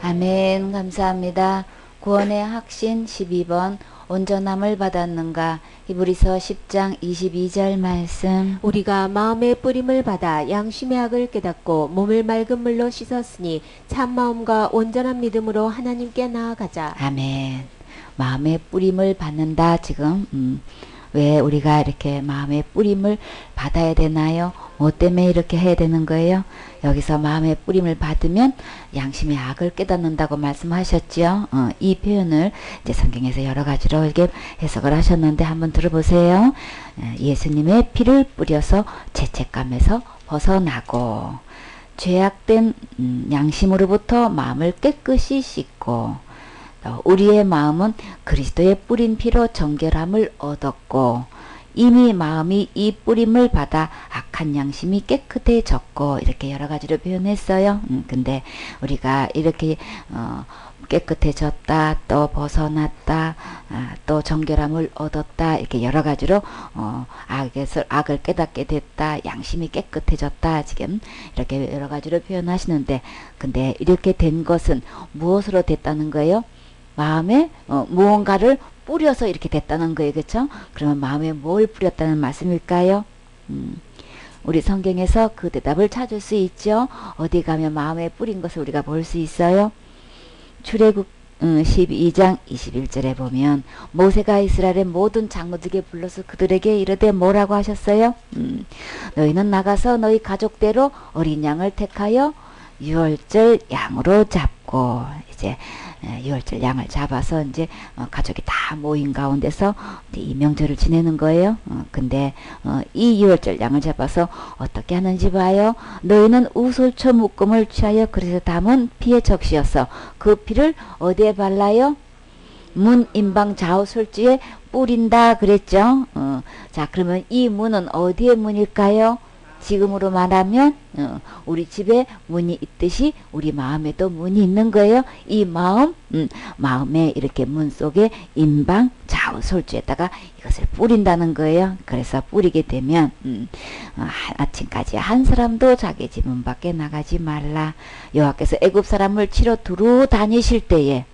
아멘. 감사합니다. 구원의 확신 12번 온전함을 받았는가. 히브리서 10장 22절 말씀. 우리가 마음의 뿌림을 받아 양심의 악을 깨닫고 몸을 맑은 물로 씻었으니 참마음과 온전한 믿음으로 하나님께 나아가자. 아멘. 마음의 뿌림을 받는다. 지금 왜 우리가 이렇게 마음의 뿌림을 받아야 되나요? 뭐 때문에 이렇게 해야 되는 거예요? 여기서 마음의 뿌림을 받으면 양심의 악을 깨닫는다고 말씀하셨죠. 이 표현을 이제 성경에서 여러 가지로 이렇게 해석을 하셨는데 한번 들어보세요. 예수님의 피를 뿌려서 죄책감에서 벗어나고, 죄악된 양심으로부터 마음을 깨끗이 씻고, 우리의 마음은 그리스도의 뿌린 피로 정결함을 얻었고, 이미 마음이 이 뿌림을 받아 악한 양심이 깨끗해졌고, 이렇게 여러 가지로 표현했어요. 근데 우리가 이렇게 깨끗해졌다, 또 벗어났다, 또 정결함을 얻었다, 이렇게 여러 가지로 악을 깨닫게 됐다, 양심이 깨끗해졌다, 지금 이렇게 여러 가지로 표현하시는데, 근데 이렇게 된 것은 무엇으로 됐다는 거예요? 마음에 무언가를 뿌려서 이렇게 됐다는 거예요. 그렇죠? 그러면 마음에 뭘 뿌렸다는 말씀일까요? 우리 성경에서 그 대답을 찾을 수 있죠. 어디 가면 마음에 뿌린 것을 우리가 볼 수 있어요. 출애굽 12장 21절에 보면 모세가 이스라엘의 모든 장로들에게 불러서 그들에게 이르되 뭐라고 하셨어요? 너희는 나가서 너희 가족대로 어린 양을 택하여 유월절 양으로 잡고, 이제 유월절 양을 잡아서 이제 가족이 다 모인 가운데서 이 명절을 지내는 거예요. 근데 이 유월절 양을 잡아서 어떻게 하는지 봐요. 너희는 우솔초 묶음을 취하여 그래서 담은 피의 적시어서 그 피를 어디에 발라요? 문 임방 좌우 솔지에 뿌린다 그랬죠. 자, 그러면 이 문은 어디의 문일까요? 지금으로 말하면 우리 집에 문이 있듯이 우리 마음에도 문이 있는 거예요. 이 마음에 이렇게 문 속에 임방 좌우 솔주에다가 이것을 뿌린다는 거예요. 그래서 뿌리게 되면 아침까지 한 사람도 자기 집 문 밖에 나가지 말라. 여호와께서 애굽 사람을 치러 두루 다니실 때에,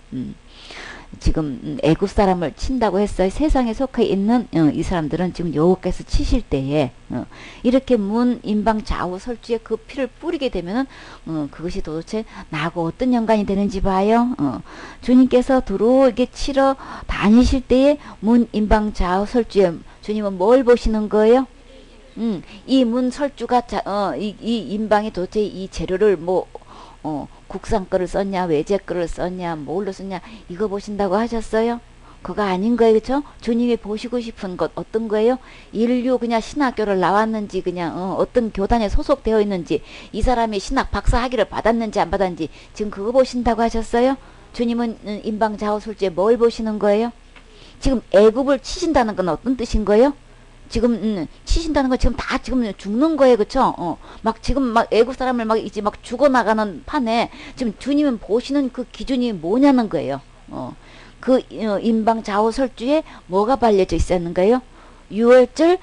지금 애굽 사람을 친다고 했어요. 세상에 속해 있는 이 사람들은 지금 여호와께서 치실 때에 이렇게 문 임방 좌우 설주에 그 피를 뿌리게 되면은 그것이 도대체 나하고 어떤 연관이 되는지 봐요. 주님께서 두루 이렇게 치러 다니실 때에 문 임방 좌우 설주에 주님은 뭘 보시는 거예요? 이 문 설주가 이 임방이 도대체 이 재료를 국산 거를 썼냐, 외제 거를 썼냐, 뭘로 썼냐, 이거 보신다고 하셨어요? 그거 아닌 거예요. 그쵸? 주님이 보시고 싶은 것 어떤 거예요? 인류 그냥 신학교를 나왔는지, 그냥 어떤 교단에 소속되어 있는지, 이 사람이 신학 박사 학위를 받았는지 안 받았는지, 지금 그거 보신다고 하셨어요? 주님은 임방 좌우 솔지에 뭘 보시는 거예요? 지금 애굽을 치신다는 건 어떤 뜻인 거예요? 지금 치신다는 거 지금 다 지금 죽는 거예요. 그쵸? 막 지금 막 애국 사람을 막 이제 막 죽어나가는 판에 지금 주님은 보시는 그 기준이 뭐냐는 거예요. 그 임방 좌우 설주에 뭐가 발려져 있었는 거예요? 유월절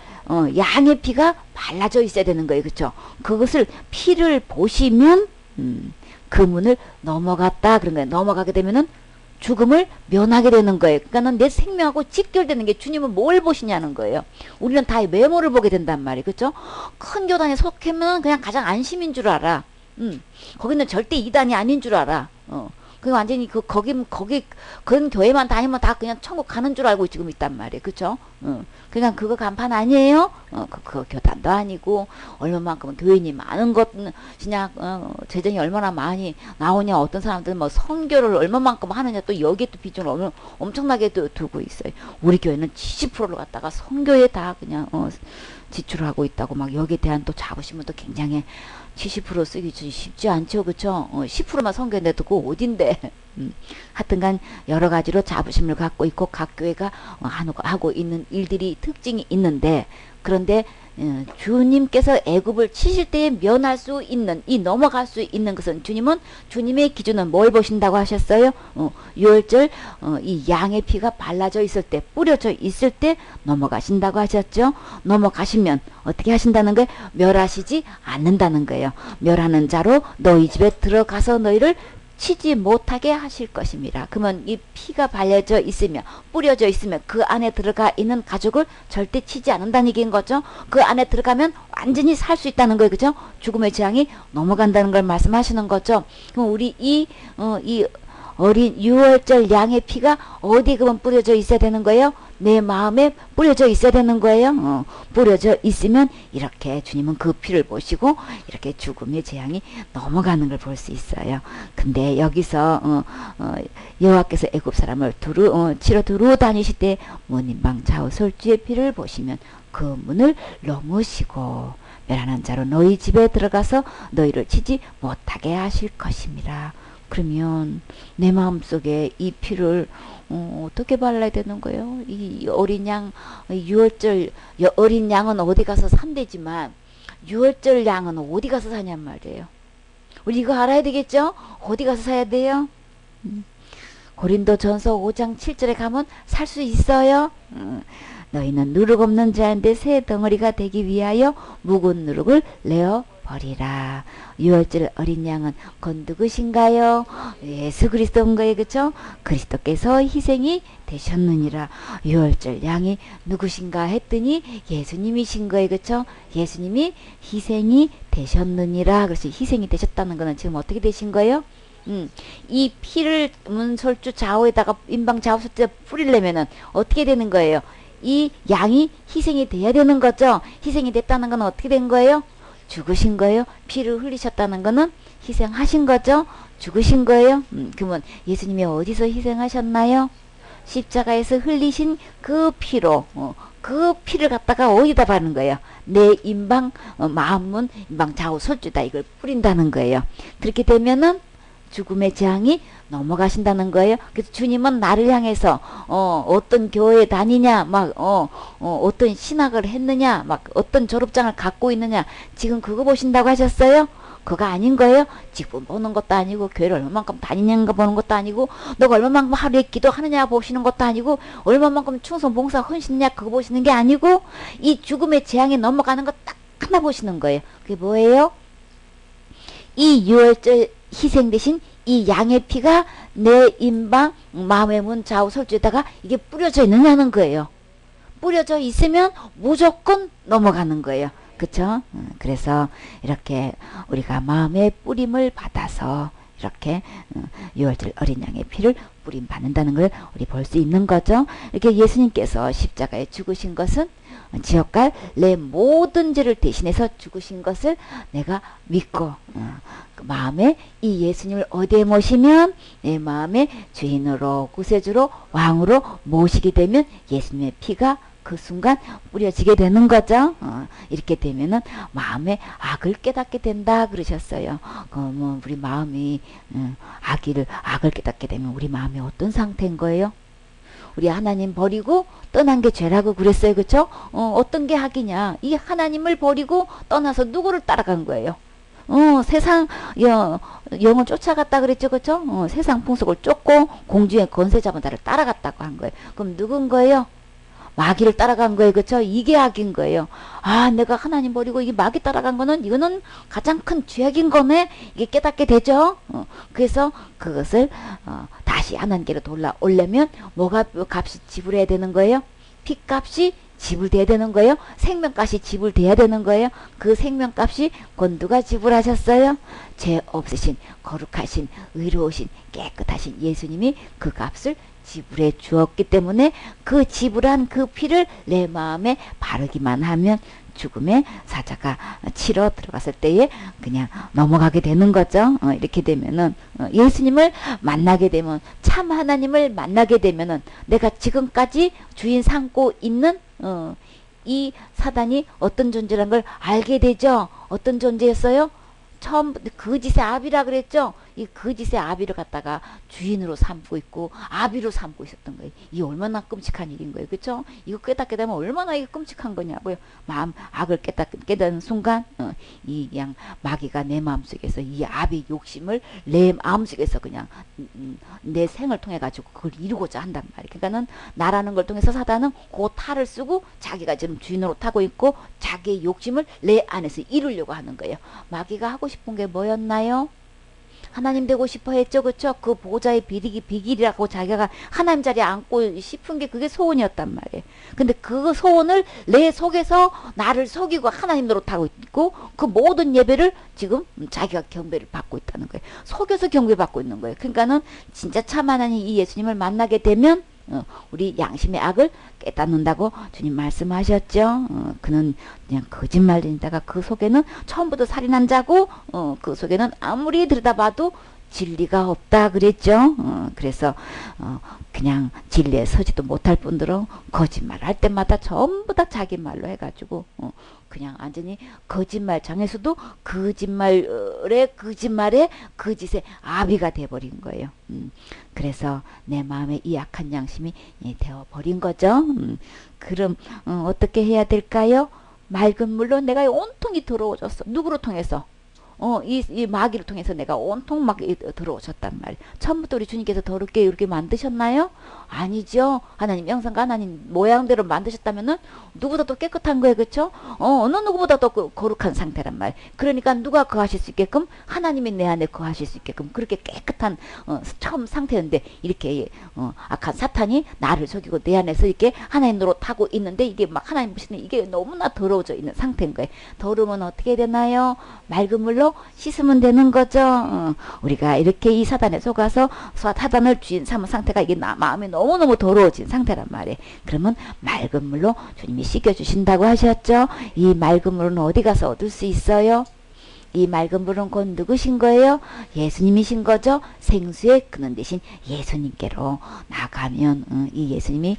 양의 피가 발라져 있어야 되는 거예요. 그쵸? 그것을 피를 보시면 그 문을 넘어갔다 그런 거예요. 넘어가게 되면은 죽음을 면하게 되는 거예요. 그러니까는 내 생명하고 직결되는 게 주님은 뭘 보시냐는 거예요. 우리는 다 외모를 보게 된단 말이에요. 그렇죠? 큰 교단에 속하면 그냥 가장 안심인 줄 알아. 거기는 절대 이단이 아닌 줄 알아. 그 완전히 거기 그런 교회만 다니면 다 그냥 천국 가는 줄 알고 지금 있단 말이에요. 그쵸? 그러니까 그거 간판 아니에요? 그 교단도 아니고, 얼마만큼 교인이 많은 것이냐, 재정이 얼마나 많이 나오냐, 어떤 사람들은 뭐 선교를 얼마만큼 하느냐, 또 여기에 또 비중을 엄청나게 두고 있어요. 우리 교회는 70%를 갖다가 선교에 다 그냥, 지출하고 있다고 막 여기에 대한 또 자부심은 또 굉장히 70% 쓰기 쉽지 않죠. 그쵸? 10%만 선교인데 또 그거 어딘데. 하여튼간 여러 가지로 자부심을 갖고 있고 각 교회가 하고 있는 일들이 특징이 있는데, 그런데 주님께서 애굽을 치실 때에 면할 수 있는, 넘어갈 수 있는 것은 주님의 기준은 뭘 보신다고 하셨어요? 유월절 이 양의 피가 발라져 있을 때, 뿌려져 있을 때 넘어가신다고 하셨죠? 넘어가시면 어떻게 하신다는 거예요? 멸하시지 않는다는 거예요. 멸하는 자로 너희 집에 들어가서 너희를 치지 못하게 하실 것입니다. 그러면 이 피가 발려져 있으면, 뿌려져 있으면 그 안에 들어가 있는 가족을 절대 치지 않는다는 얘기인 거죠. 그 안에 들어가면 완전히 살 수 있다는 거예요. 그죠? 죽음의 재앙이 넘어간다는 걸 말씀하시는 거죠. 그럼 우리 이 어린 유월절 양의 피가 어디 그만 뿌려져 있어야 되는 거예요? 내 마음에 뿌려져 있어야 되는 거예요. 뿌려져 있으면 이렇게 주님은 그 피를 보시고 이렇게 죽음의 재앙이 넘어가는 걸 볼 수 있어요. 근데 여기서 여호와께서 애굽 사람을 치러 두루 다니실 때 문인방 좌우 솔주의 피를 보시면 그 문을 넘으시고 멸하는 자로 너희 집에 들어가서 너희를 치지 못하게 하실 것입니다. 그러면 내 마음속에 이 피를 어떻게 발라야 되는 거예요? 이 어린 양, 유월절 어린 양은 어디 가서 산대지만 유월절 양은 어디 가서 사냔 말이에요. 우리 이거 알아야 되겠죠? 어디 가서 사야 돼요? 고린도전서 5장 7절에 가면 살 수 있어요. 너희는 누룩 없는 자인데 새 덩어리가 되기 위하여 묵은 누룩을 내어 버리라. 유월절 어린 양은 곧 누구신가요? 예수 그리스도인 거예요. 그쵸? 그리스도께서 희생이 되셨느니라. 유월절 양이 누구신가 했더니 예수님이신 거예요. 그쵸? 예수님이 희생이 되셨느니라. 그래서 희생이 되셨다는 거는 지금 어떻게 되신 거예요? 이 피를 문설주 좌우에다가 인방 좌우설주에 뿌리려면은 어떻게 되는 거예요? 이 양이 희생이 돼야 되는 거죠. 희생이 됐다는 건 어떻게 된 거예요? 죽으신 거예요. 피를 흘리셨다는 거는 희생하신 거죠. 죽으신 거예요. 그러면 예수님이 어디서 희생하셨나요? 십자가에서 흘리신 그 피로 그 피를 갖다가 어디다 바르는 거예요? 내 인방 마음문 인방 좌우 솔주다 이걸 뿌린다는 거예요. 그렇게 되면은 죽음의 재앙이 넘어가신다는 거예요. 그래서 주님은 나를 향해서 어떤 교회에 다니냐, 막 어떤 신학을 했느냐, 막 어떤 졸업장을 갖고 있느냐, 지금 그거 보신다고 하셨어요? 그거 아닌 거예요? 직분 보는 것도 아니고, 교회를 얼마만큼 다니는가 보는 것도 아니고, 너가 얼마만큼 하루에 기도하느냐 보시는 것도 아니고, 얼마만큼 충성 봉사 헌신느냐 그거 보시는 게 아니고, 이 죽음의 재앙이 넘어가는 거 딱 하나 보시는 거예요. 그게 뭐예요? 이 유월절 희생 대신 이 양의 피가 내 인방 마음의 문 좌우 설주에다가 이게 뿌려져 있느냐는 거예요. 뿌려져 있으면 무조건 넘어가는 거예요. 그쵸? 그래서 이렇게 우리가 마음의 뿌림을 받아서 이렇게 유월절 어린 양의 피를 뿌림 받는다는 걸 우리 볼 수 있는 거죠. 이렇게 예수님께서 십자가에 죽으신 것은 지옥갈 내 모든 죄를 대신해서 죽으신 것을 내가 믿고 그 마음에 이 예수님을 어디에 모시면 내 마음의 주인으로 구세주로 왕으로 모시게 되면 예수님의 피가 그 순간 뿌려지게 되는 거죠. 이렇게 되면은 마음의 악을 깨닫게 된다 그러셨어요. 뭐 우리 마음이 악을 깨닫게 되면 우리 마음이 어떤 상태인 거예요? 우리 하나님 버리고 떠난 게 죄라고 그랬어요. 그쵸? 어떤 게 악이냐? 이 하나님을 버리고 떠나서 누구를 따라간 거예요? 세상 영을 쫓아갔다 그랬죠. 그쵸? 세상 풍속을 쫓고 공주의 권세 잡은 자를 따라갔다고 한 거예요. 그럼 누군 거예요? 마귀를 따라간 거예요. 그쵸? 이게 악인 거예요. 아, 내가 하나님 버리고 이 마귀 따라간 거는 이거는 가장 큰 죄악인 거네. 이게 깨닫게 되죠. 그래서 그것을 다시 하나님께로 돌아오려면 뭐가 값이 지불해야 되는 거예요? 피값이 지불돼야 되는 거예요. 생명값이 지불돼야 되는 거예요. 그 생명값이 곧 누가 지불하셨어요? 죄 없으신 거룩하신 의로우신 깨끗하신 예수님이 그 값을 지불해 주었기 때문에 그 지불한 그 피를 내 마음에 바르기만 하면 죽음의 사자가 치러 들어갔을 때에 그냥 넘어가게 되는 거죠. 이렇게 되면은 예수님을 만나게 되면 참 하나님을 만나게 되면은 내가 지금까지 주인 삼고 있는 이 사단이 어떤 존재라는 걸 알게 되죠. 어떤 존재였어요? 처음 거짓의 아비라 그랬죠. 이 거짓의 아비를 갖다가 주인으로 삼고 있고 아비로 삼고 있었던 거예요. 이 얼마나 끔찍한 일인 거예요. 그렇죠? 이거 깨닫게 되면 얼마나 이게 끔찍한 거냐고요. 마음 악을 깨닫는 순간 이 그냥 마귀가 내 마음속에서 이 아비 욕심을 내 마음속에서 그냥 내 생을 통해 가지고 그걸 이루고자 한단 말이에요. 그러니까는 나라는 걸 통해서 사단은 그 탈을 쓰고 자기가 지금 주인으로 타고 있고 자기의 욕심을 내 안에서 이루려고 하는 거예요. 마귀가 하고 싶은 게 뭐였나요? 하나님 되고 싶어 했죠. 그쵸? 그 보좌의 비길이라고 자기가 하나님 자리에 앉고 싶은 게 그게 소원이었단 말이에요. 근데 그 소원을 내 속에서 나를 속이고 하나님 노릇하고 있고 그 모든 예배를 지금 자기가 경배를 받고 있다는 거예요. 속여서 경배받고 있는 거예요. 그러니까는 진짜 참 하나님 이 예수님을 만나게 되면 우리 양심의 악을 깨닫는다고 주님 말씀하셨죠. 그는 그냥 거짓말쟁이다가 그 속에는 처음부터 살인한 자고 그 속에는 아무리 들여다봐도 진리가 없다 그랬죠. 그래서 그냥 진리에 서지도 못할 뿐더러 거짓말 할 때마다 전부 다 자기 말로 해가지고 그냥 완전히 거짓말장에서도 거짓말에 거짓에 아비가 돼버린 거예요. 그래서 내 마음에 이 악한 양심이 되어버린 거죠. 그럼 어떻게 해야 될까요? 맑은 물로 내가 온통이 들어오졌어. 누구로 통해서? 이 마귀를 통해서 내가 온통 막 들어오셨단 말이에요. 처음부터 우리 주님께서 더럽게 이렇게 만드셨나요? 아니죠. 하나님 영상과 하나님 모양대로 만드셨다면은 누구보다도 깨끗한 거예요. 그쵸? 어느 누구보다도 거룩한 상태란 말이에요. 그러니까 누가 거하실 수 있게끔 하나님이 내 안에 거하실 수 있게끔 그렇게 깨끗한 처음 상태였는데 이렇게 악한 사탄이 나를 속이고 내 안에서 이렇게 하나님 노릇하고 있는데 이게 막 하나님 보시는 이게 너무나 더러워져 있는 상태인 거예요. 더러우면 어떻게 되나요? 맑은 물로 씻으면 되는 거죠. 우리가 이렇게 이 사단에 속아서 사단을 주인 삼은 상태가 이게 마음이 너무너무 더러워진 상태란 말이에요. 그러면 맑은 물로 주님이 씻겨주신다고 하셨죠. 이 맑은 물은 어디 가서 얻을 수 있어요? 이 맑은 물은 곧 누구신 거예요? 예수님이신 거죠. 생수의 근원 대신 예수님께로 나가면 이 예수님이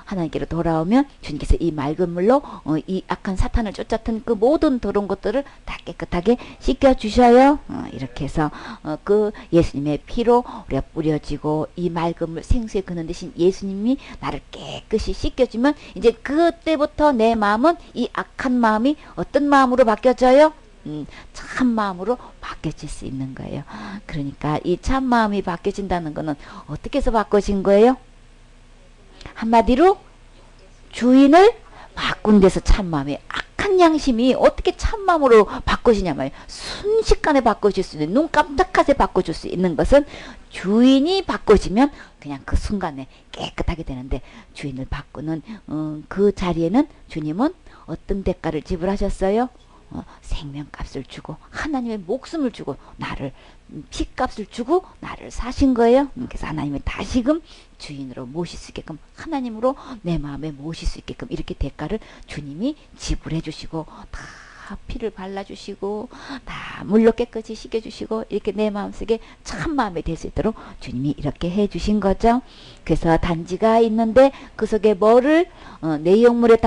하나님께로 돌아오면 주님께서 이 맑은 물로 이 악한 사탄을 쫓았던 그 모든 더러운 것들을 다 깨끗하게 씻겨주셔요. 이렇게 해서 그 예수님의 피로 우리가 뿌려지고 이 맑은 물 생수의 근원 대신 예수님이 나를 깨끗이 씻겨주면 이제 그때부터 내 마음은 이 악한 마음이 어떤 마음으로 바뀌어져요? 참 마음으로 바뀌어질 수 있는 거예요. 그러니까 이 참 마음이 바뀌어진다는 거는 어떻게 해서 바꿔진 거예요? 한마디로 주인을 바꾼 데서 참 마음이 악한 양심이 어떻게 참 마음으로 바꿔지냐 말이에요. 순식간에 바꿔질 수 있는 눈 깜짝하게 바꿔줄 수 있는 것은 주인이 바꿔지면 그냥 그 순간에 깨끗하게 되는데 주인을 바꾸는 그 자리에는 주님은 어떤 대가를 지불하셨어요? 생명값을 주고 하나님의 목숨을 주고 나를 피값을 주고 나를 사신 거예요. 그래서 하나님을 다시금 주인으로 모실 수 있게끔 하나님으로 내 마음에 모실 수 있게끔 이렇게 대가를 주님이 지불해 주시고 다 피를 발라주시고 다 물로 깨끗이 씻겨주시고 이렇게 내 마음속에 참 마음에 될 수 있도록 주님이 이렇게 해주신 거죠. 그래서 단지가 있는데 그 속에 뭐를 내용물에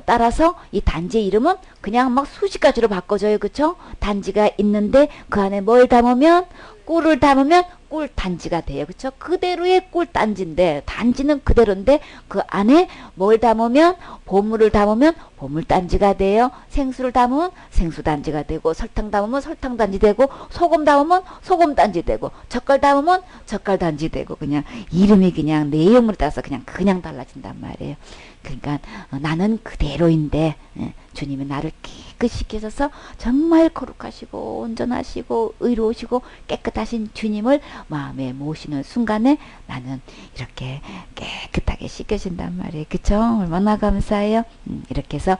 따라서 이 단지의 이름은 그냥 막 수십 가지로 바꿔져요. 그쵸? 단지가 있는데 그 안에 뭘 담으면 꿀을 담으면 꿀단지가 돼요. 그쵸? 그대로의 꿀단지인데 단지는 그대로인데 그 안에 뭘 담으면 보물을 담으면 보물단지가 돼요. 생수를 담으면 생수단지가 되고 설탕 담으면 설탕단지 되고 소금 담으면 소금단지 되고 젓갈 담으면 젓갈단지 되고 그냥 이름이 그냥 내용물에 따라서 그냥 달라진단 말이에요. 그러니까 나는 그대로인데 주님이 나를 깨끗이 씻겨서 정말 거룩하시고 온전하시고 의로우시고 깨끗하신 주님을 마음에 모시는 순간에 나는 이렇게 깨끗하게 씻겨진단 말이에요. 그쵸? 얼마나 감사해요. 이렇게 해서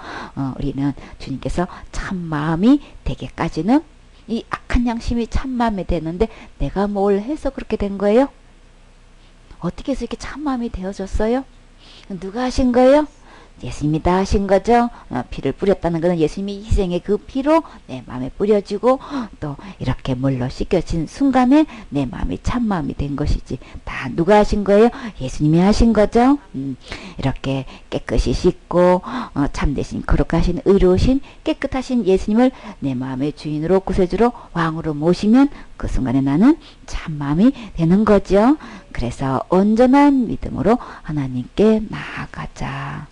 우리는 주님께서 참 마음이 되게까지는 이 악한 양심이 참 마음이 되는데 내가 뭘 해서 그렇게 된 거예요? 어떻게 해서 이렇게 참 마음이 되어졌어요? 누가 하신 거예요? 예수님이 다 하신 거죠. 피를 뿌렸다는 것은 예수님이 희생의 그 피로 내 마음에 뿌려지고 또 이렇게 물로 씻겨진 순간에 내 마음이 참 마음이 된 것이지. 다 누가 하신 거예요? 예수님이 하신 거죠. 이렇게 깨끗이 씻고 참되신 거룩하신 의로우신 깨끗하신 예수님을 내 마음의 주인으로 구세주로 왕으로 모시면 그 순간에 나는 참 마음이 되는 거죠. 그래서 온전한 믿음으로 하나님께 나아가자.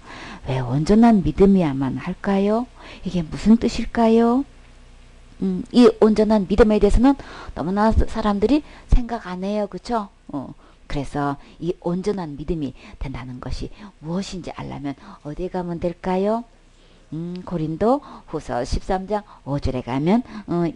왜 온전한 믿음이야만 할까요? 이게 무슨 뜻일까요? 이 온전한 믿음에 대해서는 너무나 사람들이 생각 안 해요. 그쵸? 그래서 이 온전한 믿음이 된다는 것이 무엇인지 알려면 어디에 가면 될까요? 고린도 후서 13장 5절에 가면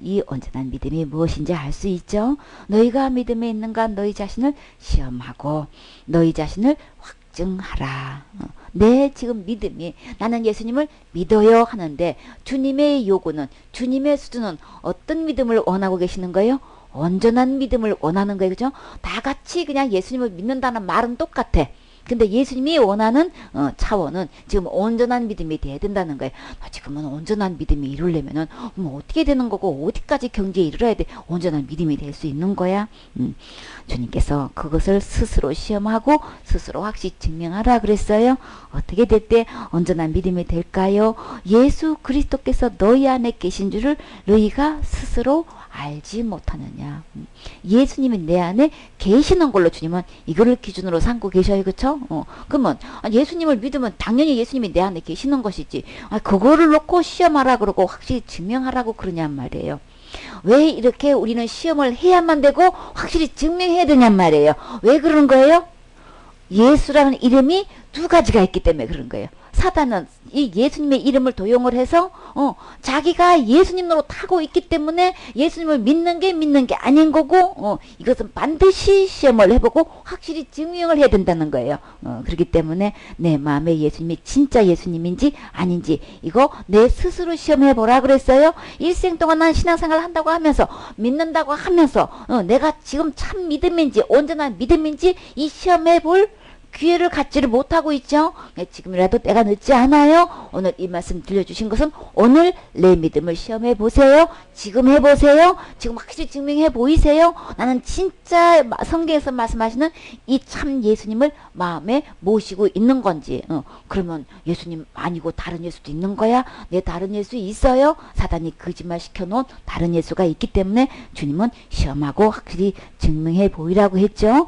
이 온전한 믿음이 무엇인지 알 수 있죠. 너희가 믿음에 있는가 너희 자신을 시험하고 너희 자신을 확증하라. 내 지금 믿음이 나는 예수님을 믿어요 하는데 주님의 요구는 주님의 수준은 어떤 믿음을 원하고 계시는 거예요? 온전한 믿음을 원하는 거예요. 그죠? 다 같이 그냥 예수님을 믿는다는 말은 똑같아. 근데 예수님이 원하는 차원은 지금 온전한 믿음이 돼야 된다는 거예요. 지금은 온전한 믿음이 이루려면은 어떻게 되는 거고 어디까지 경지에 이르러야 돼 온전한 믿음이 될 수 있는 거야. 주님께서 그것을 스스로 시험하고 스스로 확실히 증명하라 그랬어요. 어떻게 될 때 온전한 믿음이 될까요? 예수 그리스도께서 너희 안에 계신 줄을 너희가 스스로 알지 못하느냐. 예수님이 내 안에 계시는 걸로 주님은 이거를 기준으로 삼고 계셔요. 그쵸? 그러면 예수님을 믿으면 당연히 예수님이 내 안에 계시는 것이지. 그거를 놓고 시험하라 그러고 확실히 증명하라고 그러냔 말이에요. 왜 이렇게 우리는 시험을 해야만 되고 확실히 증명해야 되냔 말이에요. 왜 그런 거예요? 예수라는 이름이 두 가지가 있기 때문에 그런 거예요. 사단은 이 예수님의 이름을 도용을 해서 자기가 예수님 노릇하고 있기 때문에 예수님을 믿는 게 아닌 거고 이것은 반드시 시험을 해보고 확실히 증명을 해야 된다는 거예요. 그렇기 때문에 내 마음에 예수님이 진짜 예수님인지 아닌지 이거 내 스스로 시험해보라 그랬어요. 일생 동안 난 신앙생활을 한다고 하면서 믿는다고 하면서 내가 지금 참 믿음인지 온전한 믿음인지 이 시험해볼 기회를 갖지를 못하고 있죠. 지금이라도 때가 늦지 않아요. 오늘 이 말씀 들려주신 것은 오늘 내 믿음을 시험해 보세요. 지금 해보세요. 지금 확실히 증명해 보이세요. 나는 진짜 성경에서 말씀하시는 이 참 예수님을 마음에 모시고 있는 건지. 그러면 예수님 아니고 다른 예수도 있는 거야. 내 다른 예수 있어요. 사단이 거짓말 시켜놓은 다른 예수가 있기 때문에 주님은 시험하고 확실히 증명해 보이라고 했죠.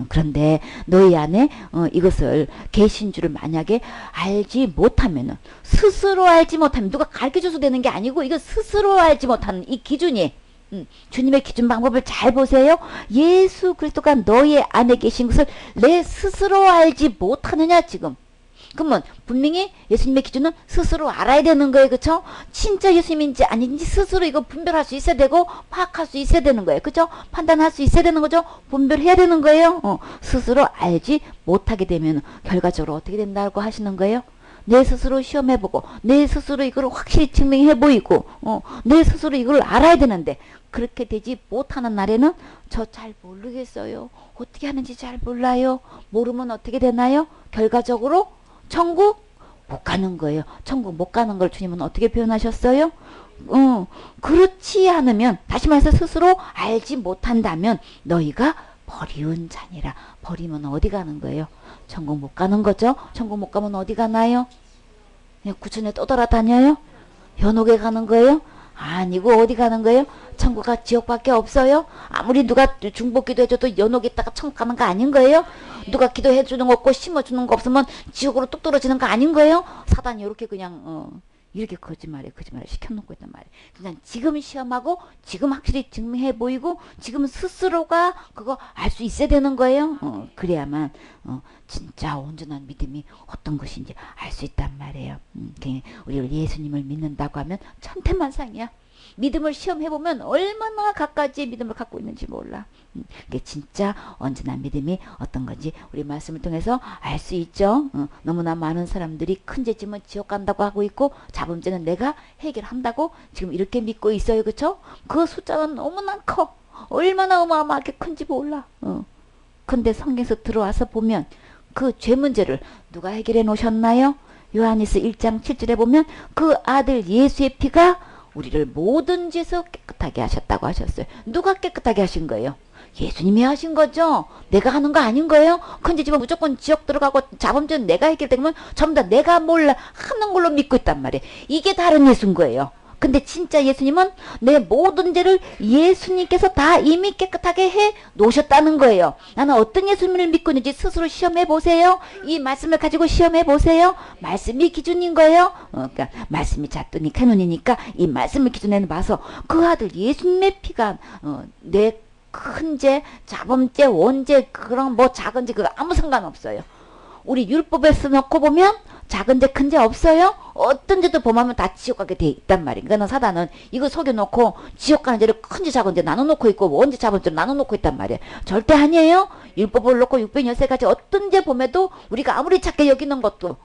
그런데 너희 안에 이것을 계신 줄을 만약에 알지 못하면은 스스로 알지 못하면 누가 가르쳐줘서 되는 게 아니고 이거 스스로 알지 못하는 이 기준이 주님의 기준 방법을 잘 보세요. 예수 그리스도가 너희 안에 계신 것을 내 스스로 알지 못하느냐 지금. 그러면 분명히 예수님의 기준은 스스로 알아야 되는 거예요. 그쵸? 진짜 예수님인지 아닌지 스스로 이거 분별할 수 있어야 되고 파악할 수 있어야 되는 거예요. 그쵸? 판단할 수 있어야 되는 거죠. 분별해야 되는 거예요. 스스로 알지 못하게 되면 결과적으로 어떻게 된다고 하시는 거예요? 내 스스로 시험해보고 내 스스로 이걸 확실히 증명해 보이고 내 스스로 이걸 알아야 되는데 그렇게 되지 못하는 날에는 저 잘 모르겠어요. 어떻게 하는지 잘 몰라요. 모르면 어떻게 되나요? 결과적으로 천국 못 가는 거예요. 천국 못 가는 걸 주님은 어떻게 표현하셨어요? 그렇지 않으면 다시 말해서 스스로 알지 못한다면 너희가 버리운 자니라. 버리면 어디 가는 거예요? 천국 못 가는 거죠. 천국 못 가면 어디 가나요? 그냥 구천에 떠돌아다녀요? 연옥에 가는 거예요? 아니고 어디 가는 거예요? 천국과 지옥밖에 없어요? 아무리 누가 중복기도 해줘도 연옥에 있다가 천국 가는 거 아닌 거예요? 누가 기도해주는 거 없고 심어주는 거 없으면 지옥으로 뚝 떨어지는 거 아닌 거예요? 사단이 이렇게 그냥 이렇게 거짓말을 시켜놓고 있단 말이에요. 그냥 지금 시험하고 지금 확실히 증명해 보이고 지금 스스로가 그거 알 수 있어야 되는 거예요. 그래야만 진짜 온전한 믿음이 어떤 것인지 알 수 있단 말이에요. 우리 예수님을 믿는다고 하면 천태만상이야. 믿음을 시험해보면 얼마나 갖가지의 믿음을 갖고 있는지 몰라. 그게 진짜 온전한 믿음이 어떤 건지 우리 말씀을 통해서 알 수 있죠. 너무나 많은 사람들이 큰 죄 지면 지옥 간다고 하고 있고 자범죄는 내가 해결한다고 지금 이렇게 믿고 있어요. 그쵸? 그 숫자는 너무나 커. 얼마나 어마어마하게 큰지 몰라. 근데 성경에서 들어와서 보면 그 죄 문제를 누가 해결해 놓으셨나요? 요한일서 1장 7절에 보면 그 아들 예수의 피가 우리를 모든 죄에서 깨끗하게 하셨다고 하셨어요. 누가 깨끗하게 하신 거예요? 예수님이 하신 거죠. 내가 하는 거 아닌 거예요. 근데 지금 무조건 지옥 들어가고 자범죄는 내가 해결되면 전부 다 내가 몰라 하는 걸로 믿고 있단 말이에요. 이게 다른 예수인 거예요. 근데 진짜 예수님은 내 모든 죄를 예수님께서 다 이미 깨끗하게 해 놓으셨다는 거예요. 나는 어떤 예수님을 믿고 있는지 스스로 시험해 보세요. 이 말씀을 가지고 시험해 보세요. 말씀이 기준인 거예요. 그러니까 말씀이 잣돈이 캐논이니까 이 말씀을 기준에 봐서 그 아들 예수님의 피가 내 큰 죄, 자범죄, 원죄, 그런 뭐 작은 죄 그거 아무 상관없어요. 우리 율법에서 놓고 보면 작은 죄 큰 죄 없어요? 어떤 죄도 범하면 다 지옥 가게 돼 있단 말이야. 그러니까 사단은 이거 속여놓고 지옥 가는 죄를 큰 죄 작은 죄 나눠놓고 있고 언제 작은 죄 나눠놓고 있단 말이야. 절대 아니에요. 율법을 놓고 613가지 어떤 죄 범해도 우리가 아무리 작게 여기는 것도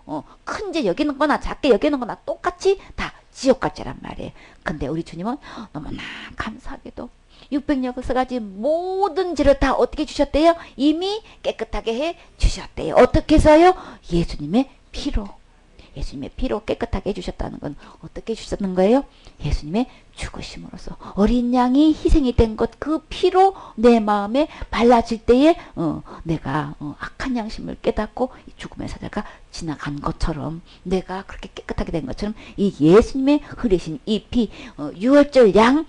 큰 죄 여기는 거나 작게 여기는 거나 똑같이 다 지옥 갈 죄란 말이에요. 근데 우리 주님은 너무나 감사하게도 606가지 모든 죄를 다 어떻게 주셨대요? 이미 깨끗하게 해 주셨대요. 어떻게 해서요? 예수님의 피로. 예수님의 피로 깨끗하게 해주셨다는 건 어떻게 해주셨는 거예요? 예수님의 죽으심으로써 어린 양이 희생이 된 것 그 피로 내 마음에 발라질 때에 내가 악한 양심을 깨닫고 죽음의 사자가 지나간 것처럼 내가 그렇게 깨끗하게 된 것처럼 이 예수님의 흐르신 이 피 유월절 양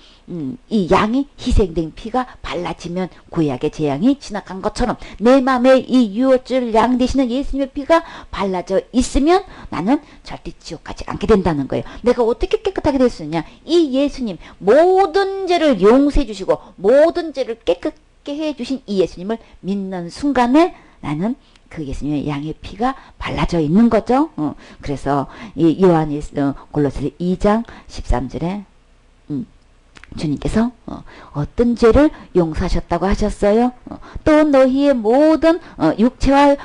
이 양이 희생된 피가 발라지면 구약의 재앙이 지나간 것처럼 내 마음에 이 유월절 양 되시는 예수님의 피가 발라져 있으면 나는 절대 지옥 가지 않게 된다는 거예요. 내가 어떻게 깨끗하게 될 수 있느냐? 이 예수님 모든 죄를 용서해 주시고 모든 죄를 깨끗게 해 주신 이 예수님을 믿는 순간에 나는 그 예수님의 양의 피가 발라져 있는 거죠. 그래서 이 요한이 골로새서 2장 13절에 주님께서 어떤 죄를 용서하셨다고 하셨어요? 또 너희의 모든 육체와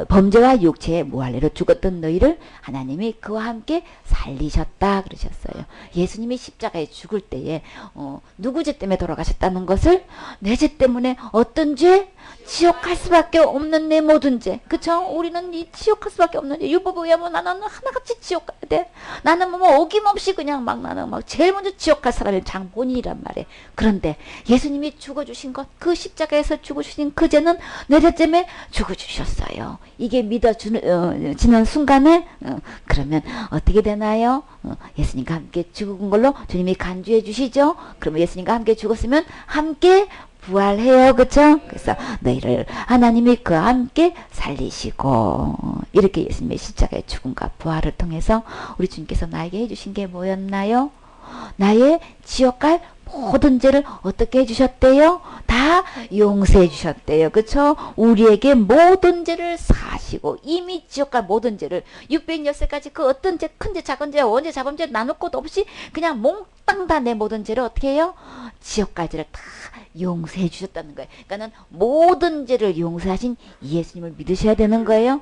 범죄와 육체의 무할례로 죽었던 너희를 하나님이 그와 함께 살리셨다 그러셨어요. 예수님이 십자가에 죽을 때에 누구 죄 때문에 돌아가셨다는 것을 내 죄 때문에 어떤 죄? 지옥 갈 수밖에 없는 내 모든 죄. 그쵸? 우리는 이 지옥 갈 수밖에 없는 죄. 율법에 의하면 나는 하나같이 지옥 가야 돼. 나는 뭐 어김없이 그냥 나는 제일 먼저 지옥 갈 사람이 장본인이란 말이에요. 그런데 예수님이 죽어주신 것, 그 십자가에서 죽어주신 그 죄는 내 죄 때문에 죽어주셨어요. 이게 믿어지는 순간에 그러면 어떻게 되나요? 예수님과 함께 죽은 걸로 주님이 간주해 주시죠. 그러면 예수님과 함께 죽었으면 함께 부활해요. 그쵸? 그래서 너희를 하나님이 그와 함께 살리시고 이렇게 예수님의 십자가의 죽음과 부활을 통해서 우리 주님께서 나에게 해주신 게 뭐였나요? 나의 지옥 갈 모든 죄를 어떻게 해주셨대요? 다 용서해 주셨대요. 그쵸? 우리에게 모든 죄를 사시고 이미 지옥 갈 모든 죄를 606세까지 그 어떤 죄, 큰 죄, 작은 죄, 원죄, 자범죄 나눌 것 없이 그냥 몽땅 다 내 모든 죄를 어떻게 해요? 지옥 갈 죄를 다 용서해 주셨다는 거예요. 그러니까는 모든 죄를 용서하신 이 예수님을 믿으셔야 되는 거예요.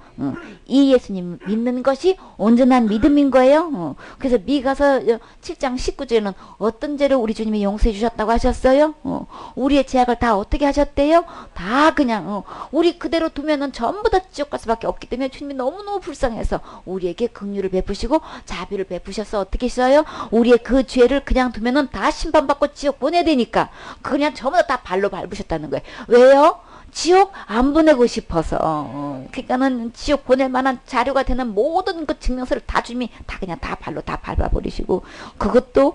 이 예수님 믿는 것이 온전한 믿음인 거예요. 그래서 미가서 7장 19절에는 어떤 죄를 우리 주님이 용서해 주셨다고 하셨어요? 우리의 죄악을 다 어떻게 하셨대요? 다 그냥 우리 그대로 두면은 전부 다 지옥 갈 수밖에 없기 때문에 주님이 너무너무 불쌍해서 우리에게 긍휼을 베푸시고 자비를 베푸셔서 어떻게 했어요? 우리의 그 죄를 그냥 두면은 다 심판받고 지옥 보내야 되니까 그냥 전부 다 발로 밟으셨다는 거예요. 왜요? 지옥 안 보내고 싶어서. 그러니까는 지옥 보낼 만한 자료가 되는 모든 그 증명서를 다 주님이 다 그냥 다 발로 다 밟아버리시고 그것도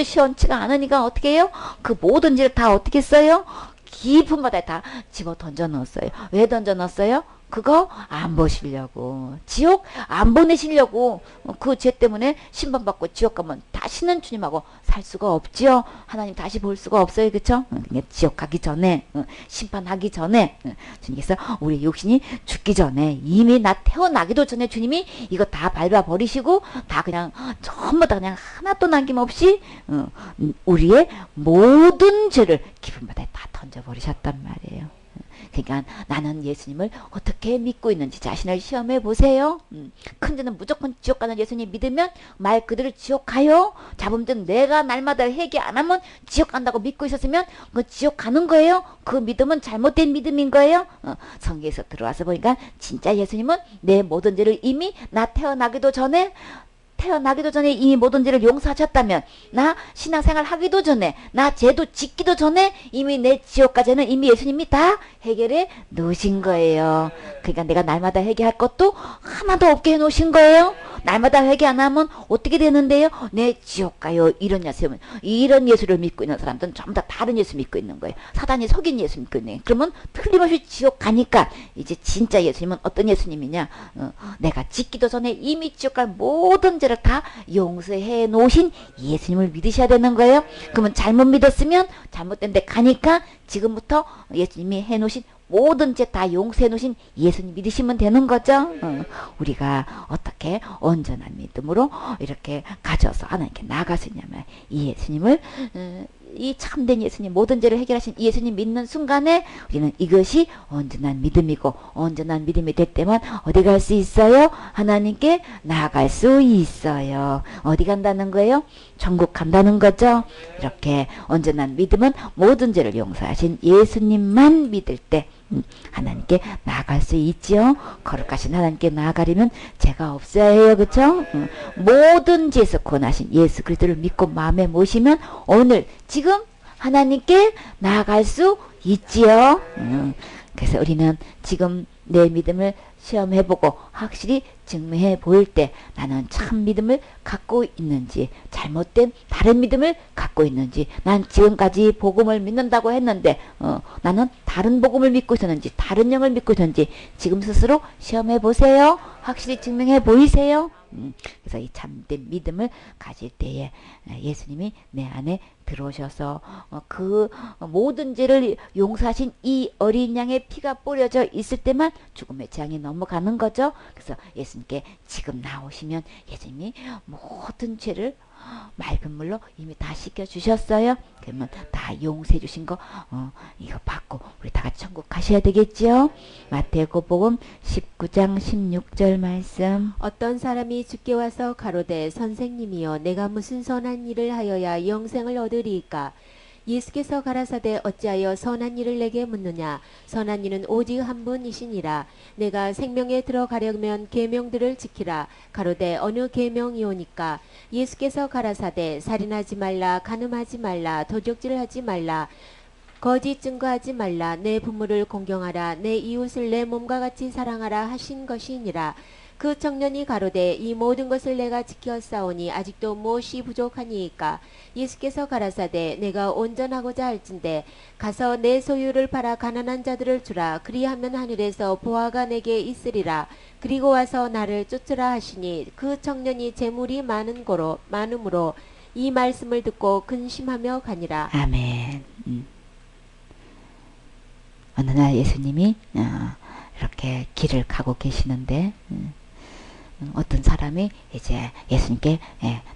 시원치가 않으니까 어떻게 해요? 그 모든 죄를 다 어떻게 써요? 깊은 바다에 다 집어 던져 넣었어요. 왜 던져 넣었어요? 그거 안 보시려고. 지옥 안 보내시려고. 그 죄 때문에 심판받고 지옥 가면 다시는 주님하고 살 수가 없지요. 하나님 다시 볼 수가 없어요. 그쵸? 지옥 가기 전에 심판하기 전에 주님께서 우리 육신이 죽기 전에 이미 나 태어나기도 전에 주님이 이거 다 밟아버리시고 다 그냥 전부 다 그냥 하나도 남김없이 우리의 모든 죄를 깊은 바다에 다 던져버리셨단 말이에요. 그러니까 나는 예수님을 어떻게 믿고 있는지 자신을 시험해 보세요. 큰 죄는 무조건 지옥 가는 예수님 믿으면 말 그대로 지옥 가요. 잡음든 내가 날마다 회개 안 하면 지옥 간다고 믿고 있었으면 그 지옥 가는 거예요. 그 믿음은 잘못된 믿음인 거예요. 성경에서 들어와서 보니까 진짜 예수님은 내 모든 죄를 이미 나 태어나기도 전에 이미 모든 죄를 용서하셨다면 나 신앙생활 하기도 전에 나 죄도 짓기도 전에 이미 내 지옥까지는 이미 예수님이 다 해결해 놓으신 거예요. 그러니까 내가 날마다 회개할 것도 하나도 없게 해 놓으신 거예요. 날마다 회개 안 하면 어떻게 되는데요? 내 지옥 가요. 이런 예수를 믿고 있는 사람들은 전부 다 다른 예수 믿고 있는 거예요. 사단이 속인 예수 믿고 있는 거예요. 그러면 틀림없이 지옥 가니까 이제 진짜 예수님은 어떤 예수님이냐? 내가 짓기도 전에 이미 지옥 갈 모든 죄를 다 용서해 놓으신 예수님을 믿으셔야 되는 거예요. 그러면 잘못 믿었으면 잘못된 데 가니까 지금부터 예수님이 해놓으신 모든 죄 다 용서해 놓으신 예수님 믿으시면 되는 거죠. 우리가 어떻게 온전한 믿음으로 이렇게 가져서 하나님께 나아갈 수 있냐면 이 예수님을 이 참된 예수님, 모든 죄를 해결하신 이 예수님 믿는 순간에 우리는 이것이 온전한 믿음이고, 온전한 믿음이 될 때만 어디 갈 수 있어요? 하나님께 나아갈 수 있어요. 어디 간다는 거예요? 천국 간다는 거죠. 이렇게 온전한 믿음은 모든 죄를 용서하신 예수님만 믿을 때 하나님께 나아갈 수 있지요. 거룩하신 하나님께 나아가려면 죄가 없어야 해요. 그쵸? 모든 죄에서 구원하신 예수 그리스도를 믿고 마음에 모시면 오늘 지금 하나님께 나아갈 수 있지요. 그래서 우리는 지금 내 믿음을 시험해보고 확실히 증명해 보일 때 나는 참 믿음을 갖고 있는지 잘못된 다른 믿음을 갖고 있는지 난 지금까지 복음을 믿는다고 했는데 나는 다른 복음을 믿고 있었는지 다른 영을 믿고 있었는지 지금 스스로 시험해 보세요. 확실히 증명해 보이세요. 그래서 이 참된 믿음을 가질 때에 예수님이 내 안에 들어오셔서 그 모든 죄를 용서하신 이 어린 양의 피가 뿌려져 있을 때만 죽음의 재앙이 넘어가는 거죠. 그래서 예수님께 지금 나오시면 예수님이 모든 죄를 맑은 물로 이미 다 씻겨주셨어요. 그러면 다 용서해 주신 거 이거 받고 우리 다 같이 천국 가셔야 되겠죠. 마태복음 19장 16절 말씀. 어떤 사람이 주께 와서 가로되 선생님이여 내가 무슨 선한 일을 하여야 영생을 얻으리이까. 예수께서 가라사대 어찌하여 선한 일을 내게 묻느냐. 선한 이는 오직 한 분이시니라. 내가 생명에 들어가려면 계명들을 지키라. 가로되 어느 계명이오니까. 예수께서 가라사대 살인하지 말라, 간음하지 말라, 도적질하지 말라, 거짓 증거하지 말라, 내 부모를 공경하라, 내 이웃을 내 몸과 같이 사랑하라 하신 것이니라. 그 청년이 가로되 이 모든 것을 내가 지켰사오니 아직도 무엇이 부족하니이까. 예수께서 가라사대 내가 온전하고자 할진대 가서 내 소유를 팔아 가난한 자들을 주라. 그리하면 하늘에서 보화가 내게 있으리라. 그리고 와서 나를 쫓으라 하시니 그 청년이 재물이 많음으로 이 말씀을 듣고 근심하며 가니라. 아멘. 어느 날 예수님이 이렇게 길을 가고 계시는데 어떤 사람이 이제 예수님께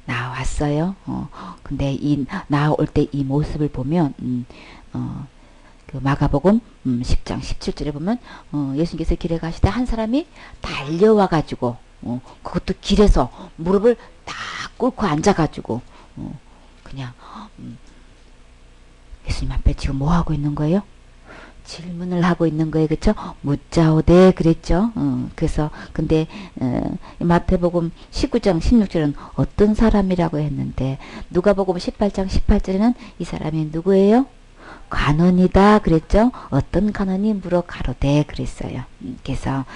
나왔어요. 근데 이 나올 때 이 모습을 보면 그 마가복음 10장 17절에 보면 예수님께서 길에 가시다 한 사람이 달려와 가지고 그것도 길에서 무릎을 딱 꿇고 앉아 가지고 그냥 예수님 앞에 지금 뭐 하고 있는 거예요? 질문을 하고 있는 거예요. 그쵸? 묻자오되 그랬죠. 그래서 근데 마태복음 19장 16절은 어떤 사람이라고 했는데 누가복음 18장 18절에는 이 사람이 누구예요? 관원이다 그랬죠. 어떤 관원이 물어 가로되 그랬어요. 그래서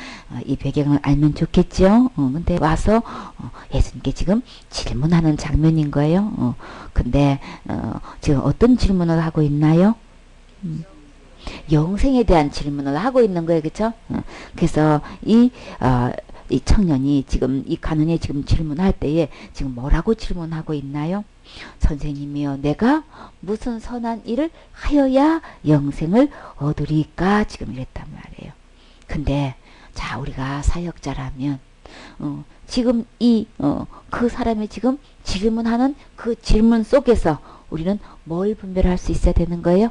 이 배경을 알면 좋겠죠. 근데 와서 예수님께 지금 질문하는 장면인 거예요. 근데 지금 어떤 질문을 하고 있나요? 영생에 대한 질문을 하고 있는 거예요. 그쵸? 그래서 이 청년이 지금 이 관원이 지금 질문할 때에 지금 뭐라고 질문하고 있나요? 선생님이여 내가 무슨 선한 일을 하여야 영생을 얻으리까? 지금 이랬단 말이에요. 근데 자 우리가 사역자라면 지금 그 사람이 지금 질문하는 그 질문 속에서 우리는 뭘 분별할 수 있어야 되는 거예요?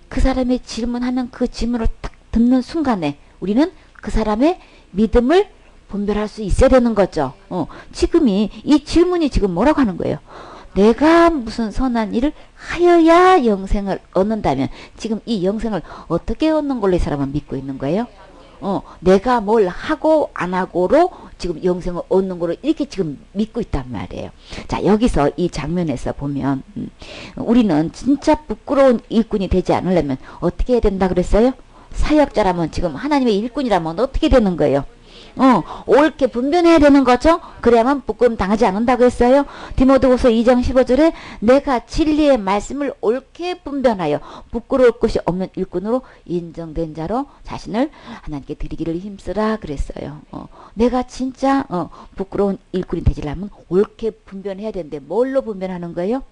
그 사람이 질문하는 그 질문을 딱 듣는 순간에 우리는 그 사람의 믿음을 분별할 수 있어야 되는 거죠. 지금이 이 질문이 지금 뭐라고 하는 거예요? 내가 무슨 선한 일을 하여야 영생을 얻는다면 지금 이 영생을 어떻게 얻는 걸로 이 사람은 믿고 있는 거예요? 내가 뭘 하고 안 하고로 지금 영생을 얻는 거로 이렇게 지금 믿고 있단 말이에요. 자 여기서 이 장면에서 보면 우리는 진짜 부끄러운 일꾼이 되지 않으려면 어떻게 해야 된다 그랬어요? 사역자라면 지금 하나님의 일꾼이라면 어떻게 되는 거예요? 옳게 분별해야 되는 거죠. 그래야만 부끄럼 당하지 않는다고 했어요. 디모데후서 2장 15절에 내가 진리의 말씀을 옳게 분별하여 부끄러울 것이 없는 일꾼으로 인정된 자로 자신을 하나님께 드리기를 힘쓰라 그랬어요. 내가 진짜 부끄러운 일꾼이 되지려면 옳게 분별해야 되는데 뭘로 분별하는 거예요?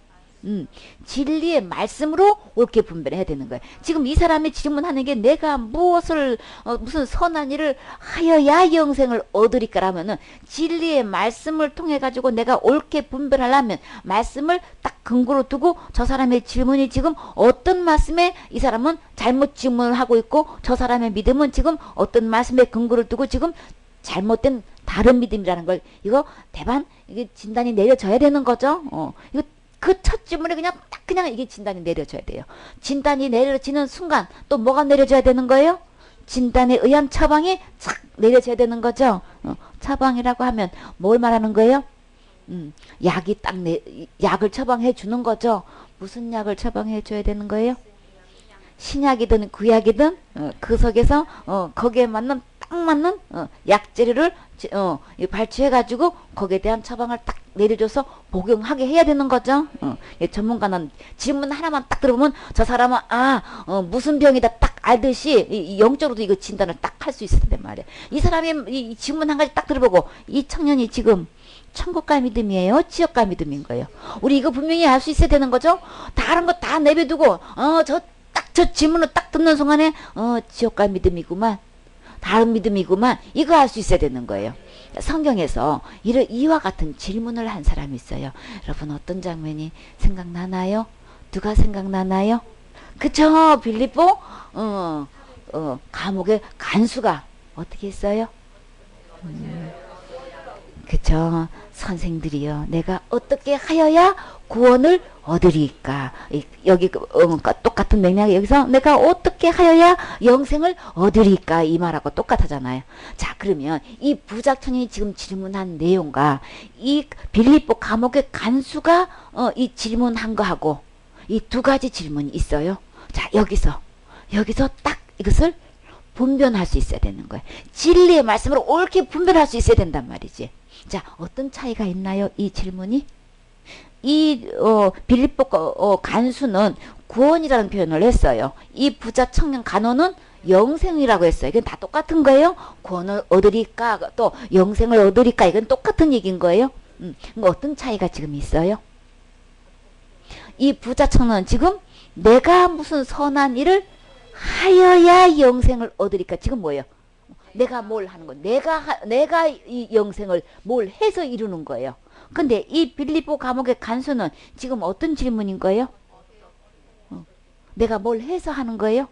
진리의 말씀으로 옳게 분별해야 되는 거예요. 지금 이 사람이 질문하는 게 내가 무엇을 무슨 선한 일을 하여야 영생을 얻으리까라면은 진리의 말씀을 통해 가지고 내가 옳게 분별하려면 말씀을 딱 근거로 두고 저 사람의 질문이 지금 어떤 말씀에 이 사람은 잘못 질문을 하고 있고 저 사람의 믿음은 지금 어떤 말씀에 근거를 두고 지금 잘못된 다른 믿음이라는 걸 이거 대반 이게 진단이 내려져야 되는 거죠. 이거 그 첫 질문에 그냥 이게 진단이 내려져야 돼요. 진단이 내려지는 순간 또 뭐가 내려져야 되는 거예요? 진단에 의한 처방이 착 내려져야 되는 거죠. 처방이라고 하면 뭘 말하는 거예요? 약이 약을 처방해 주는 거죠. 무슨 약을 처방해 줘야 되는 거예요? 신약이든 구약이든 그 속에서 거기에 맞는 딱 맞는 약재료를 발주해 가지고 거기에 대한 처방을 딱 내려줘서 복용하게 해야 되는 거죠. 전문가는 질문 하나만 딱 들어보면 저 사람은 무슨 병이다 딱 알듯이 영적으로도 이거 진단을 딱 할 수 있을 텐데 말이야. 이 사람이 이 질문 한 가지 딱 들어보고 이 청년이 지금 천국갈 믿음이에요? 지옥갈 믿음인 거예요? 우리 이거 분명히 알 수 있어야 되는 거죠? 다른 거 다 내버두고 저 질문을 딱 듣는 순간에 지옥갈 믿음이구만, 다른 믿음이구만, 이거 알 수 있어야 되는 거예요. 성경에서 이와 같은 질문을 한 사람이 있어요. 여러분 어떤 장면이 생각나나요? 누가 생각나나요? 그쵸? 빌립보 감옥의 간수가 어떻게 했어요? 그쵸? 선생들이요, 내가 어떻게 하여야 구원을 얻으리까? 여기 똑같은 맥락이 여기서 내가 어떻게 하여야 영생을 얻으리까? 이 말하고 똑같아잖아요. 자, 그러면 이 부작청이 지금 질문한 내용과 이 빌립보 감옥의 간수가 이 질문한 거하고 이 두 가지 질문이 있어요. 자, 여기서 딱 이것을 분별할 수 있어야 되는 거예요. 진리의 말씀으로 옳게 분별할 수 있어야 된단 말이지. 자, 어떤 차이가 있나요? 이 질문이? 이 빌립보 간수는 구원이라는 표현을 했어요. 이 부자 청년 간호는 영생이라고 했어요. 이건 다 똑같은 거예요. 구원을 얻으리까 또 영생을 얻으리까 이건 똑같은 얘기인 거예요. 어떤 차이가 지금 있어요? 이 부자 청년은 지금 내가 무슨 선한 일을 하여야 영생을 얻으리까 지금 뭐예요? 내가 뭘 하는 거? 내가 이 영생을 뭘 해서 이루는 거예요. 근데 이 빌립보 감옥의 간수는 지금 어떤 질문인 거예요? 내가 뭘 해서 하는 거예요?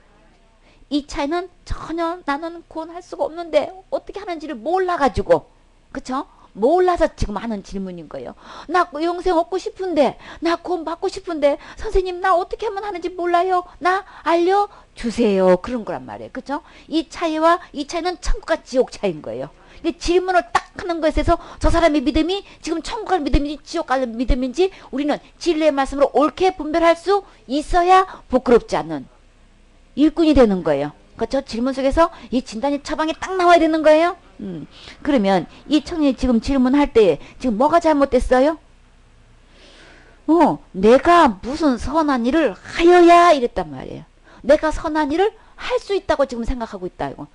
이 차이는 전혀 나는 구원할 수가 없는데 어떻게 하는지를 몰라가지고, 그쵸? 몰라서 지금 하는 질문인 거예요. 나 영생 얻고 싶은데, 나 구원 받고 싶은데, 선생님 나 어떻게 하면 하는지 몰라요. 나 알려주세요. 그런 거란 말이에요. 그쵸? 이 차이는 천국과 지옥 차이인 거예요. 질문을 딱 하는 것에 있어서 저 사람의 믿음이 지금 천국 갈 믿음인지 지옥 갈 믿음인지 우리는 진리의 말씀으로 옳게 분별할 수 있어야 부끄럽지 않는 일꾼이 되는 거예요. 그렇죠? 질문 속에서 이 진단이 처방이 딱 나와야 되는 거예요. 그러면 이 청년이 지금 질문할 때 지금 뭐가 잘못됐어요? 내가 무슨 선한 일을 하여야 이랬단 말이에요. 내가 선한 일을 할 수 있다고 지금 생각하고 있다 이거.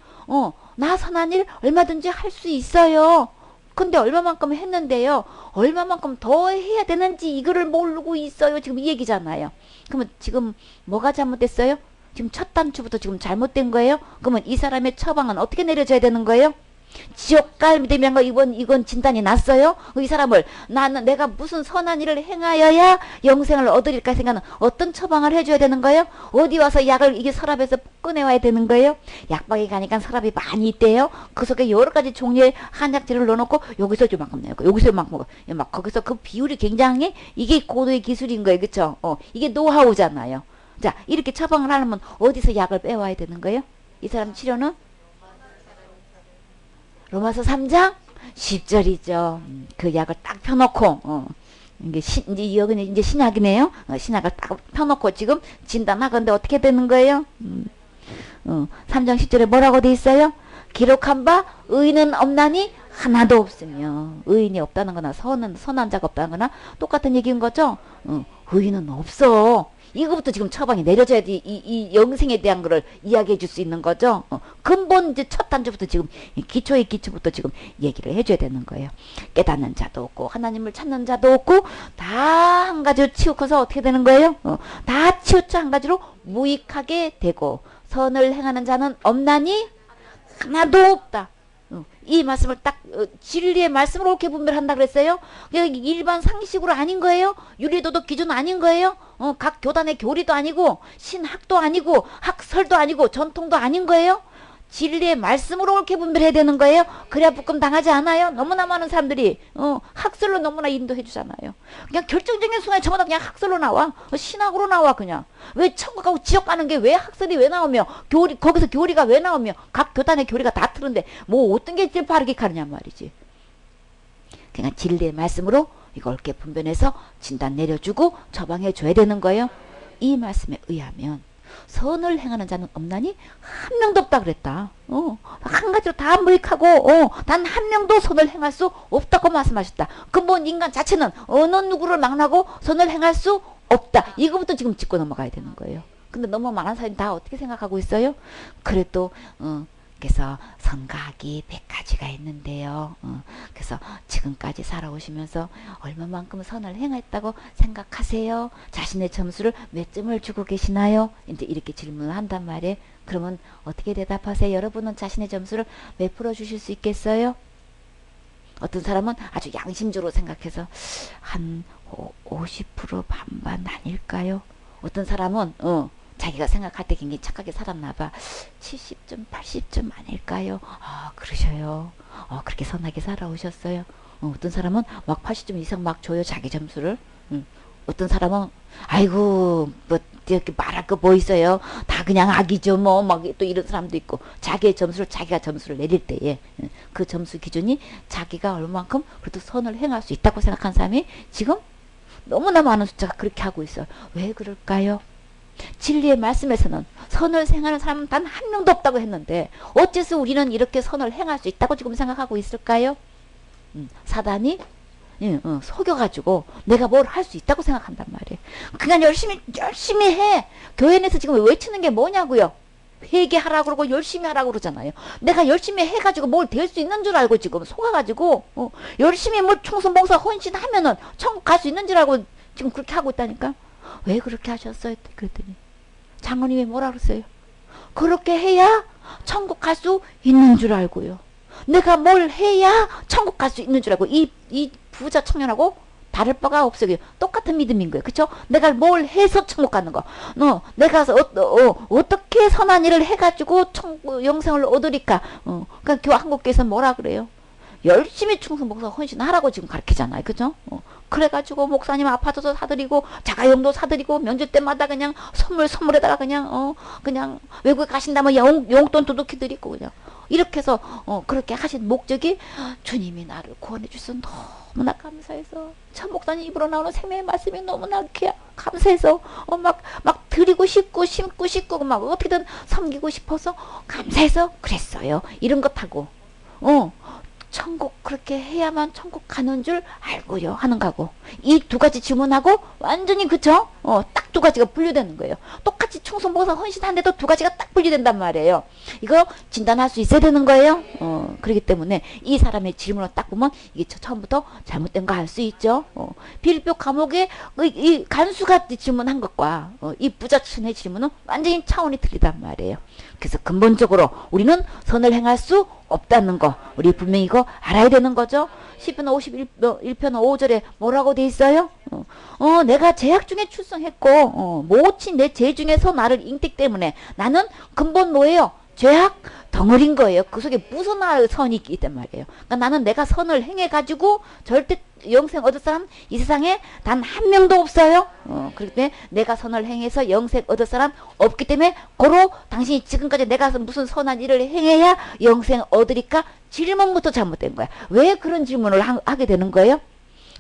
나 선한 일 얼마든지 할 수 있어요. 근데 얼마만큼 했는데요. 얼마만큼 더 해야 되는지 이거를 모르고 있어요. 지금 이 얘기잖아요. 그러면 지금 뭐가 잘못됐어요? 지금 첫 단추부터 지금 잘못된 거예요? 그러면 이 사람의 처방은 어떻게 내려져야 되는 거예요? 지옥 갈 믿음이란 거 이건 진단이 났어요? 이 사람을 내가 무슨 선한 일을 행하여야 영생을 얻으릴까 생각하는 어떤 처방을 해줘야 되는 거예요? 어디 와서 약을 이게 서랍에서 꺼내와야 되는 거예요? 약방에 가니까 서랍이 많이 있대요. 그 속에 여러 가지 종류의 한약재를 넣어놓고 여기서 요만큼 내고 여기서 요만큼 막 거기서 그 비율이 굉장히 이게 고도의 기술인 거예요. 그쵸? 이게 노하우잖아요. 자, 이렇게 처방을 하려면 어디서 약을 빼와야 되는 거예요? 이 사람 치료는? 로마서 3장 10절이죠. 그 약을 딱 펴놓고, 이제 여기는 이제 신약이네요. 신약을 딱 펴놓고 지금 진단하건데 어떻게 되는 거예요? 3장 10절에 뭐라고 돼 있어요? 기록한 바 의인은 없나니 하나도 없으며, 의인이 없다는 거나 선한 자가 없다는 거나 똑같은 얘기인 거죠? 의인은 없어. 이거부터 지금 처방이 내려져야지 이 영생에 대한 거를 이야기해 줄 수 있는 거죠. 근본 이제 첫 단추부터 지금 기초의 기초부터 지금 얘기를 해줘야 되는 거예요. 깨닫는 자도 없고 하나님을 찾는 자도 없고 다 한 가지로 치우쳐서 어떻게 되는 거예요? 다 치우쳐 한 가지로 무익하게 되고 선을 행하는 자는 없나니 하나도 없다. 이 말씀을 딱 진리의 말씀으로 옳게 분별한다 그랬어요. 일반 상식으로 아닌 거예요. 윤리도덕 기준 아닌 거예요. 각 교단의 교리도 아니고 신학도 아니고 학설도 아니고 전통도 아닌 거예요. 진리의 말씀으로 옳게 분별해야 되는 거예요. 그래야 묶음 당하지 않아요. 너무나 많은 사람들이 학설로 너무나 인도해 주잖아요. 그냥 결정적인 순간에 전부 다 그냥 학설로 나와. 신학으로 나와 그냥. 왜 천국하고 지옥 가는 게 왜 학설이 왜 나오며 교리 거기서 교리가 왜 나오며 각 교단의 교리가 다 틀은데 뭐 어떤 게 제일 바르게 가느냐 말이지. 그냥 진리의 말씀으로 이걸 옳게 분별해서 진단 내려주고 처방해 줘야 되는 거예요. 이 말씀에 의하면 선을 행하는 자는 없나니 한 명도 없다 그랬다. 한 가지로 다 무익하고 단 한 명도 선을 행할 수 없다고 말씀하셨다. 근본 인간 자체는 어느 누구를 망라고 선을 행할 수 없다. 이거부터 지금 짚고 넘어가야 되는 거예요. 근데 너무 많은 사람이 다 어떻게 생각하고 있어요? 그래도 그래서 선과 악이 100가지가 있는데요. 그래서 지금까지 살아오시면서 얼마만큼 선을 행했다고 생각하세요? 자신의 점수를 몇 점을 주고 계시나요? 이제 이렇게 질문을 한단 말이에요. 그러면 어떻게 대답하세요? 여러분은 자신의 점수를 몇 프로 주실 수 있겠어요? 어떤 사람은 아주 양심적으로 생각해서 한 50% 반반 아닐까요? 어떤 사람은 자기가 생각할 때 굉장히 착하게 살았나 봐. 70점, 80점 아닐까요? 그러셔요. 그렇게 선하게 살아오셨어요. 어떤 사람은 막 80점 이상 막 줘요, 자기 점수를. 어떤 사람은, 아이고, 뭐, 이렇게 말할 거 뭐 있어요? 다 그냥 악이죠, 뭐, 막 또 이런 사람도 있고, 자기의 점수를, 자기가 점수를 내릴 때에, 그 점수 기준이 자기가 얼마만큼 그래도 선을 행할 수 있다고 생각하는 사람이 지금 너무나 많은 숫자가 그렇게 하고 있어요. 왜 그럴까요? 진리의 말씀에서는 선을 행하는 사람은 단 한 명도 없다고 했는데 어째서 우리는 이렇게 선을 행할 수 있다고 지금 생각하고 있을까요? 사단이 속여가지고 내가 뭘 할 수 있다고 생각한단 말이에요. 그냥 열심히 해. 교회 내에서 지금 외치는 게 뭐냐고요? 회개하라고 그러고 열심히 하라고 그러잖아요. 내가 열심히 해가지고 뭘 될 수 있는 줄 알고 지금 속아가지고 열심히 뭘 충성봉사 헌신하면은 천국 갈 수 있는 줄 알고 지금 그렇게 하고 있다니까. 왜 그렇게 하셨어요? 그랬더니 장로님이 뭐라 그랬어요? 그렇게 해야 천국 갈 수 있는 줄 알고요. 내가 뭘 해야 천국 갈 수 있는 줄 알고 이 부자 청년하고 다를 바가 없어요. 똑같은 믿음인 거예요. 그쵸? 내가 뭘 해서 천국 가는 거. 내가 어떻게 선한 일을 해가지고 영생을 얻으리까. 그러니까 한국교회에서 뭐라 그래요? 열심히 충성봉사 헌신하라고 지금 가르치잖아요. 그죠? 그래가지고 목사님 아파트도 사드리고 자가용도 사드리고 명절 때마다 그냥 선물에다가 그냥 외국에 가신다면 용돈 두둑히 드리고 그냥 이렇게 해서 그렇게 하신 목적이 주님이 나를 구원해 주셔서 너무나 감사해서 참 목사님 입으로 나오는 생명의 말씀이 너무나 감사해서 막 드리고 싶고 심고 싶고 막 어떻게든 섬기고 싶어서 감사해서 그랬어요. 이런 것하고 천국 그렇게 해야만 천국 가는 줄 알고요 하는 거고 이 두 가지 질문하고 완전히 그쵸? 딱 두 가지가 분류되는 거예요. 똑같이 충성봉사 헌신하는데도 두 가지가 딱 분류된단 말이에요. 이거 진단할 수 있어야 되는 거예요. 그렇기 때문에 이 사람의 질문을 딱 보면 이게 처음부터 잘못된 거 알 수 있죠. 빌립보 감옥에 이 간수가 질문한 것과 이 부자친의 질문은 완전히 차원이 틀리단 말이에요. 그래서 근본적으로 우리는 선을 행할 수 없다는 거 우리 분명히 이거 알아야 되는 거죠. 시편 51편 5절에 뭐라고 돼 있어요? 내가 죄악 중에 출생했고 모친 내 죄 중에서 나를 잉택 때문에 나는 근본 뭐예요? 죄악 덩어리인 거예요. 그 속에 무슨 선이 있단 말이에요. 그러니까 나는 내가 선을 행해가지고 절대 영생 얻을 사람 이 세상에 단 한 명도 없어요. 그렇기 때문에 내가 선을 행해서 영생 얻을 사람 없기 때문에 고로 당신이 지금까지 내가 무슨 선한 일을 행해야 영생 얻으리까 질문부터 잘못된 거야. 왜 그런 질문을 하게 되는 거예요?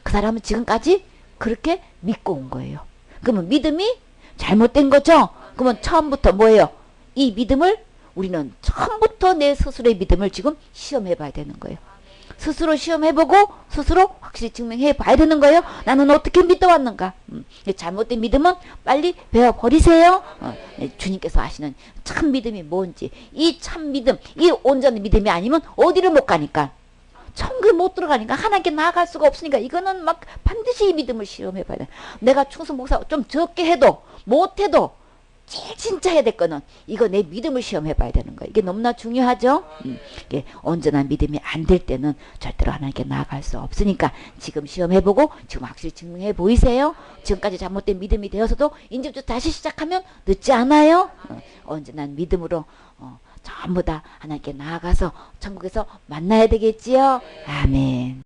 그 사람은 지금까지 그렇게 믿고 온 거예요. 그러면 믿음이 잘못된 거죠. 그러면 처음부터 뭐예요? 이 믿음을 우리는 처음부터 내 스스로의 믿음을 지금 시험해 봐야 되는 거예요. 스스로 시험해보고 스스로 확실히 증명해 봐야 되는 거예요. 나는 어떻게 믿어왔는가. 잘못된 믿음은 빨리 배워버리세요. 주님께서 아시는 참 믿음이 뭔지. 이 참 믿음, 이 온전한 믿음이 아니면 어디를 못 가니까. 천국에 못 들어가니까 하나님께 나아갈 수가 없으니까 이거는 막 반드시 이 믿음을 시험해 봐야 돼. 내가 충수 목사 좀 적게 해도 못해도 제일 진짜 해야 될 거는 이거 내 믿음을 시험해 봐야 되는 거야. 이게 너무나 중요하죠. 이게 온전한 믿음이 안 될 때는 절대로 하나님께 나아갈 수 없으니까 지금 시험해보고 지금 확실히 증명해 보이세요. 지금까지 잘못된 믿음이 되어서도 이제부터 다시 시작하면 늦지 않아요. 온전한 믿음으로 전부 다 하나님께 나아가서 천국에서 만나야 되겠지요. 아멘.